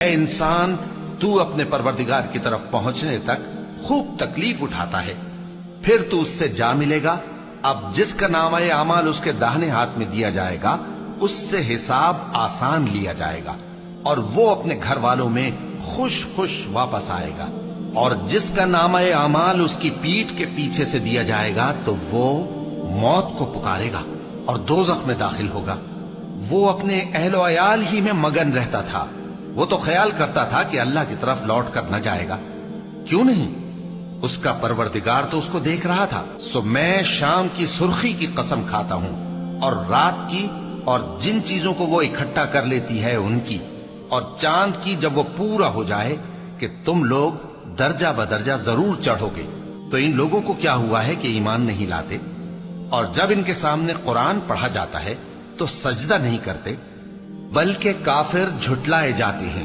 اے انسان، تو اپنے پروردگار کی طرف پہنچنے تک خوب تکلیف اٹھاتا ہے، پھر تو اس سے جا ملے گا۔ اب جس کا نامہ اعمال اس کے داہنے ہاتھ میں دیا جائے گا، اس سے حساب آسان لیا جائے گا اور وہ اپنے گھر والوں میں خوش خوش واپس آئے گا۔ اور جس کا نامہ اعمال اس کی پیٹھ کے پیچھے سے دیا جائے گا تو وہ موت کو پکارے گا اور دوزخ میں داخل ہوگا۔ وہ اپنے اہل و عیال ہی میں مگن رہتا تھا، وہ تو خیال کرتا تھا کہ اللہ کی طرف لوٹ کر نہ جائے گا، کیوں نہیں؟ اس کا پروردگار تو اس کو دیکھ رہا تھا۔ سو میں شام کی سرخی کی قسم کھاتا ہوں اور رات کی، اور جن چیزوں کو وہ اکٹھا کر لیتی ہے ان کی، اور چاند کی جب وہ پورا ہو جائے کہ تم لوگ درجہ بدرجہ ضرور چڑھو گے۔ تو ان لوگوں کو کیا ہوا ہے کہ ایمان نہیں لاتے؟ اور جب ان کے سامنے قرآن پڑھا جاتا ہے تو سجدہ نہیں کرتے، بلکہ کافر جھٹلائے جاتے ہیں۔